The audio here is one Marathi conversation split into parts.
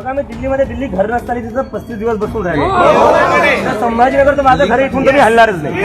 बघा मी दिल्लीमध्ये दिल्ली घर नसताना तिथं 35 दिवस बसून राहिले. संभाजीनगर तर माझं घर इथून तुम्ही हलणारच नाही.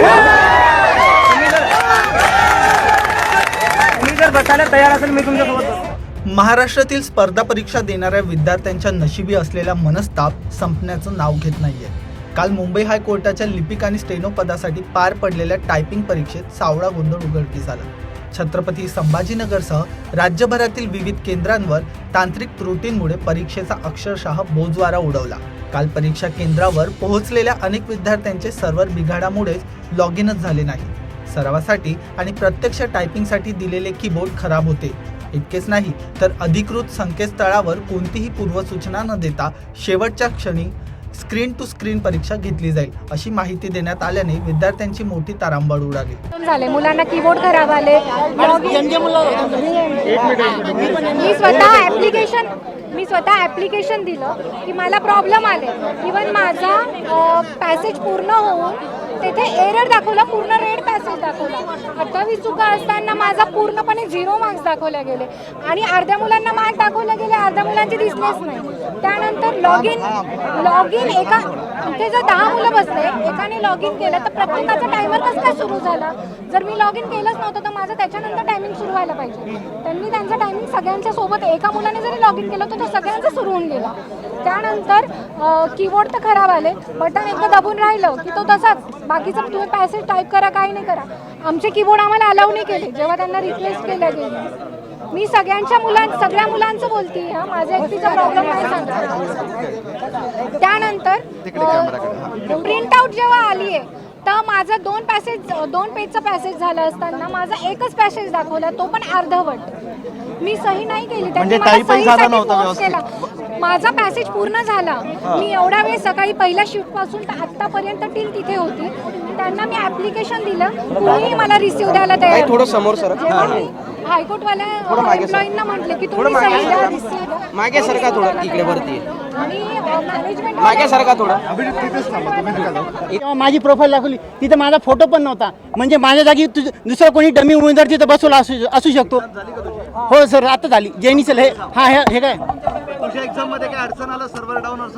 तुम्ही जर बसायला तयार असेल मी तुमच्यासोबत. महाराष्ट्रातील स्पर्धा परीक्षा देणाऱ्या विद्यार्थ्यांच्या नशिबी असलेला मनस्ताप संपण्याचं नाव घेत नाहीये. काल मुंबई हायकोर्टाच्या लिपिक आणि स्टेनो पदासाठी पार पडलेल्या टायपिंग परीक्षेत सावळा गोंधळ उघडकीस आला. छत्रपती संभाजीनगरसह राज्यभरातील विविध केंद्रांवर तांत्रिक त्रुटींमुळे परीक्षेचा अक्षरशः बोजवारा उडवला. काल परीक्षा केंद्रावर पोहोचलेल्या अनेक विद्यार्थ्यांचे सर्व्हर बिघाडामुळेच लॉग इनच झाले नाही. सरावासाठी आणि प्रत्यक्ष टायपिंगसाठी दिलेले कीबोर्ड खराब होते. इतकेच नाही तर अधिकृत संकेतस्थळावर कोणतीही पूर्वसूचना न देता शेवटच्या क्षणी स्क्रीन टू स्क्रीन परीक्षा घेतली जाईल अशी माहिती देण्यात आल्याने विद्यार्थ्यांची मोठी तारांबळ उडाली. झाले मुलांना कीबोर्ड खराब आले. मी स्वतः ऍप्लिकेशन दिलं की मला प्रॉब्लेम आले. इवन माझा पॅसेज पूर्ण होऊन तेथे एरर दाखवला, पूर्ण रेड पॅसेज दाखवला. 28 चुका असताना माझा पूर्णपणे 0 मार्क्स दाखवले गेले आणि अर्ध्या मुलांना मार्क दाखवले गेले, अर्ध्या मुलांचे दिसलेच नाही. त्यानंतर लॉग इन एका इथे जर 10 मुलं बसले, एकाने लॉग इन केलं तर प्रत्येकाचा टायमर कसं काय सुरू झाला? जर मी लॉग इन केलंच नव्हतं तर माझं त्याच्यानंतर टायमिंग सुरू व्हायला पाहिजे. त्यांनी त्यांचा टायमिंग सगळ्यांच्या सोबत, एका मुलाने जरी लॉग इन केलं तर तो सगळ्यांचं सुरू होऊन गेला. त्यानंतर कीबोर्ड तर खराब आले, बटन एकदा दाबून राहिलं की तो तसाच. बाकीचं तुम्ही पॅसेज टाईप करा, काही नाही करा. आमचे कीबोर्ड आम्हाला अलाउ नाही केले जेव्हा त्यांना रिप्लेस केलं गेलं. मी सगळ्या मुलांचं बोलते, माझ्या एकटीचा प्रॉब्लेम नाही सांगते. त्यानंतर प्रिंट आउट जेव्हा आली आहे तर माझं 2 पेजचं पॅसेज झालं असताना माझा एकच पॅसेज दाखवला, तो पण अर्धवट. मी सही नाही केली, त्यांनी मला सहीसाठी फोर्स केला. माझा पॅसेज पूर्ण झाला. मी एवढा वेळ सकाळी पहिल्या शिफ्ट पासून तर आतापर्यंत टील तिथे होती. त्यांना मी ऍप्लिकेशन दिलं, कुणीही मला रिसिव्ह द्यायला तयार. थोडं समोर सर, हायकोर्टवाल्या एम्प्लॉईंना म्हटले की तुम्ही सही द्या, रिसिव्ह द्या. मागे सरका थोडं, इकडे वरती आणि मॅनेजमेंट मागे सरका थोडं. तेव्हा माझी प्रोफाईल दाखवली, तिथे माझा फोटो पण नव्हता. म्हणजे माझ्या जागी दुसरा कोणी डमी उमेदवार तिथे बसवला असू शकतो. हो सर, आता झाली जेनीसेल. हे हे काय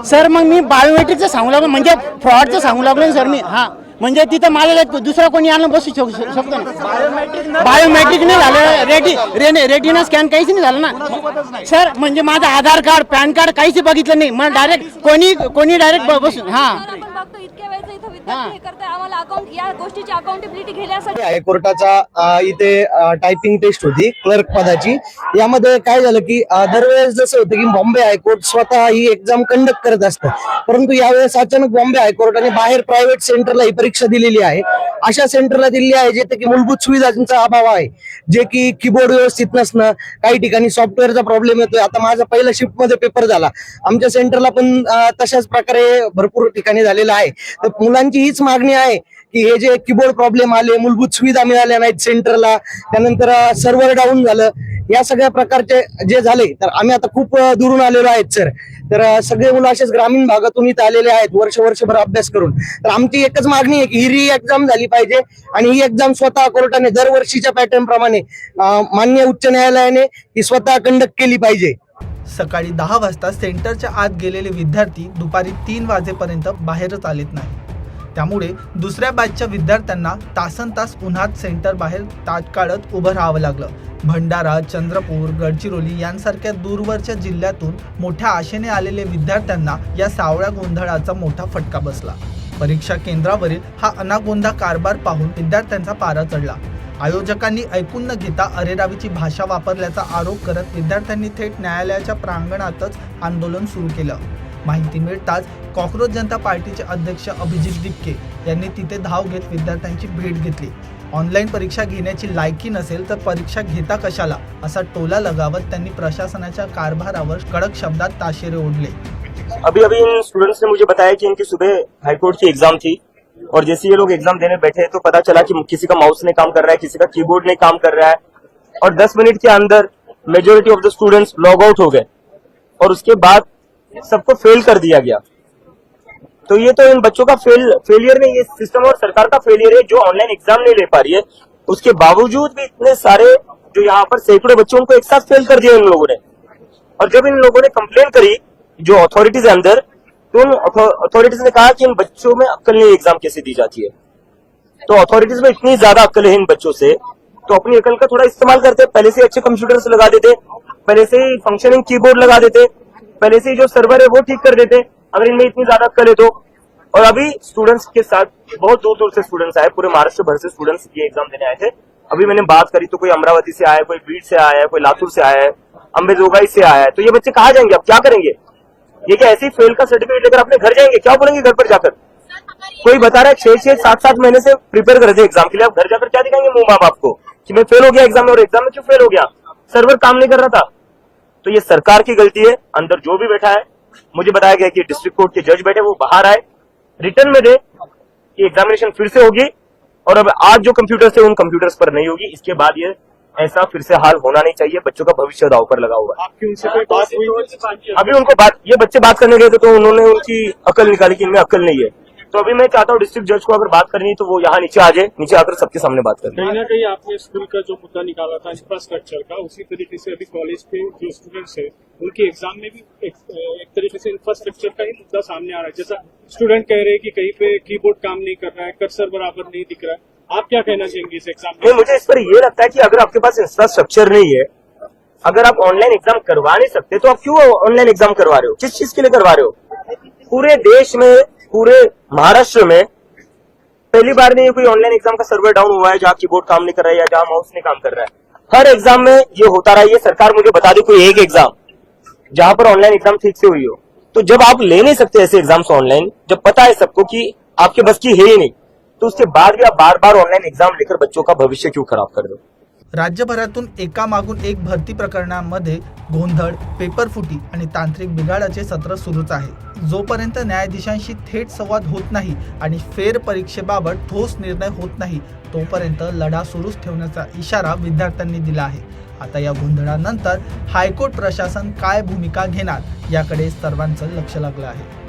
सर? मग मी बायोमेट्रिकचं सांगू लागलो, म्हणजे फ्रॉडचं सांगू लागलो सर मी. म्हणजे तिथं माझ्या दुसरा कोणी आणून बसू शकतो ना. बायोमेट्रिक नाही झालं, रेटिना स्कॅन काहीच नाही झालं ना सर. म्हणजे माझं आधार कार्ड, पॅन कार्ड काहीच बघितलं नाही. मला डायरेक्ट कोणी डायरेक्ट बसून हायकोर्टाचा इथे टायपिंग टेस्ट होती क्लर्क पदाची. यामध्ये काय झालं की दरवेळेस जसं होतं की बॉम्बे हायकोर्ट स्वतः ही एक्झाम कंडक्ट करत असतं, परंतु यावेळेस अचानक बॉम्बे हायकोर्टाने बाहेर प्रायव्हेट सेंटरला ही परीक्षा दिलेली आहे. अशा सेंटरला दिली आहे जेथे की मूलभूत सुविधांचा अभाव आहे, जे की कीबोर्ड व्यवस्थित नसणं, काही ठिकाणी सॉफ्टवेअरचा प्रॉब्लेम येतोय. आता माझा पहिला शिफ्ट मध्ये पेपर झाला, आमच्या सेंटरला पण तशाच प्रकारे भरपूर ठिकाणी झालेला आहे. तर मुलांची हीच मागणी आहे की हे जे कीबोर्ड प्रॉब्लेम आले, मूलभूत सुविधा मिळाल्या नाहीत सेंटरला, त्यानंतर सर्व्हर डाऊन झालं, या सगळ्या प्रकारचे जे झाले, तर आम्ही आता खूप दुरून आलेलो आहेत सर. तर सगळे मुलं असेच ग्रामीण भागातून इथं आलेले आहेत वर्षभर अभ्यास करून. तर आमची एकच मागणी आहे की ही री एक्झाम झाली पाहिजे आणि ही एक्झाम स्वतः कोर्टाने दरवर्षीच्या पॅटर्न प्रमाणे मान्य उच्च न्यायालयाने ही स्वतः कंडक्ट केली पाहिजे. सकाळी 10 वाजता सेंटरच्या आत गेलेले विद्यार्थी दुपारी 3 वाजेपर्यंत बाहेरच आलेत नाही. त्यामुळे दुसऱ्या बॅचच्या विद्यार्थ्यांना तासनतास उन्हात सेंटर बाहेर ताट काढत उभं राहावं लागलं. भंडारा, चंद्रपूर, गडचिरोली यांसारख्या दूरवरच्या जिल्ह्यातून मोठ्या आशेने आलेले विद्यार्थ्यांना या सावळ्या गोंधळाचा मोठा फटका बसला. परीक्षा केंद्रावरील हा अनागोंदा कारभार पाहून विद्यार्थ्यांचा पारा चढला. आयोजकांनी ऐकून न घेता अरेरावीची भाषा वापरल्याचा आरोप करत विद्यार्थ्यांनी थेट न्यायालयाच्या प्रांगणातच आंदोलन सुरू केलं. माहिती मिळताच कॉक्रोच जनता पार्टीचे अध्यक्ष अभिजित दिपके यांनी तिथे धाव घेत विद्यार्थ्यांची भेट घेतली. ऑनलाईन परीक्षा घेण्याची लायकी नसेल तर परीक्षा घेता कशाला असा टोला लगावत त्यांनी प्रशासनाच्या कारभारावर कडक शब्दात ताशेरे ओढले. अभी इन स्टूडेंट्स ने मुझे बताया कि इनकी सुबह हाईकोर्ट की एग्जाम थी और जैसे ये लोग एग्जाम देने बैठे तो पता चला कि किसी का माउस नहीं काम कर रहा है, किसी का कीबोर्ड नहीं काम कर रहा है और 10 मिनट के अंदर majority of the students log out हो गए और उसके बाद सबको फेल कर दिया गया. तो ये तो इन बच्चों का फेलियर नहीं, ये सिस्टम और सरकार का फेलियर है जो ऑनलाइन एग्जाम नहीं ले पा रही है. उसके बावजूद भी इतने सारे जो यहाँ पर सैकड़ों बच्चों को एक साथ फेल कर दिया इन लोगों ने. और जब इन लोगों ने कंप्लेन करी जो अथॉरिटीज है अंदर, तो उन अथॉरिटीज ने कहा कि इन बच्चों में अक्ल नहीं, एग्जाम कैसे दी जाती है। तो अथॉरिटीज में इतनी ज्यादा अक्ल है इन बच्चों से, तो अपनी अक्ल का थोड़ा इस्तेमाल करते, पहले से अच्छे कंप्यूटर्स लगा देते, पहले से ही फंक्शनिंग कीबोर्ड लगा देते, पहले से ही जो सर्वर है वो ठीक कर देते, अगर इनमें इतनी ज्यादा अक्ल है तो। और अभी स्टूडेंट्स के साथ बहुत दूर दूर से स्टूडेंट्स आए, पूरे महाराष्ट्र भर से स्टूडेंट्स ये एग्जाम देने आए थे। अभी मैंने बात करी तो कोई अमरावती से आया है, कोई बीड से आया है, कोई लातूर से आया है, अंबेजोगाई से आया है। तो ये बच्चे कहाँ जाएंगे, अब क्या करेंगे? ये क्या ऐसे ही फेल का सर्टिफिकेट लेकर अपने घर जाएंगे? क्या बोलेंगे घर पर जाकर? कोई बता रहा है 6-6, 7-7 महीने से प्रिपेयर कर रहे थे एग्जाम के लिए, अब घर जाकर क्या दिखाएंगे मुंह माँ बाप को कि मैं फेल हो गया एग्जाम में, और एग्जाम में क्यों फेल हो गया? सर्वर काम नहीं कर रहा था। तो ये सरकार की गलती है। अंदर जो भी बैठा है, मुझे बताया गया कि डिस्ट्रिक्ट कोर्ट के जज बैठे, वो बाहर आए, रिटर्न में दे कि एग्जामिनेशन फिर से होगी, और अब आज जो कंप्यूटर्स थे उन कंप्यूटर्स पर नहीं होगी। इसके बाद ये ऐसा फिर से हाल होना नहीं चाहिए। बच्चों का भविष्य दांव पर लगा हुआ है। आपकी उनसे कोई बात हुई? अभी उनको बात, ये बच्चे बात करने गए थे तो उन्होंने उनकी अकल निकाली कि इनमें अकल नहीं है। तो अभी मैं चाहता हूँ डिस्ट्रिक्ट जज को अगर बात करनी है तो वो यहाँ नीचे आ जाए, नीचे आकर सबके सामने बात करें। कहीं ना कहीं आपने स्कूल का जो मुद्दा निकाला था इंफ्रास्ट्रक्चर का, उसी तरीके से अभी कॉलेज के जो स्टूडेंट्स है उनके एग्जाम में भी एक तरीके से इंफ्रास्ट्रक्चर का ही मुद्दा सामने आ रहा है। जैसा स्टूडेंट कह रहे हैं कि कहीं पे कीबोर्ड काम नहीं कर रहा है, कर्सर बराबर नहीं दिख रहा है, आप क्या कहना चाहेंगे इस एग्जाम में? मुझे इस पर ये लगता है कि अगर आपके पास इंफ्रास्ट्रक्चर नहीं है, अगर आप ऑनलाइन एग्जाम करवा नहीं सकते, तो आप क्यों ऑनलाइन एग्जाम करवा रहे हो? किस चीज के लिए करवा रहे हो? पूरे देश में, पूरे महाराष्ट्र में पहली बार नहीं कोई ऑनलाइन एग्जाम का सर्वर डाउन हुआ है जहां कीबोर्ड काम नहीं कर रहा है या जहां माउस नहीं काम कर रहा है। हर एग्जाम में ये होता रहा है। ये सरकार मुझे बता दे कोई एक एग्जाम जहां पर ऑनलाइन एग्जाम ठीक से हुई हो। तो जब आप ले नहीं सकते ऐसे एग्जाम्स ऑनलाइन, जब पता है सबको कि आपके बस की है ही नहीं, तो उसके बाद भी आप बार बार ऑनलाइन एग्जाम लेकर बच्चों का भविष्य क्यों खराब कर दो? राज्यभरातून एकामागून एक भरती प्रकरणांमध्ये गोंधळ, पेपरफुटी आणि तांत्रिक बिघाडाचे सत्र सुरूच आहे। जोपर्यंत न्यायाधीशांशी थेट संवाद होत नाही आणि फेर परीक्षेबाबत ठोस निर्णय होत नाही, तोपर्यंत लढा सुरूच ठेवण्याचा इशारा विद्यार्थ्यांनी दिला आहे। आता या गोंधळानंतर हायकोर्ट प्रशासन काय भूमिका घेणार याकडे सर्वांचं लक्ष लागलं आहे।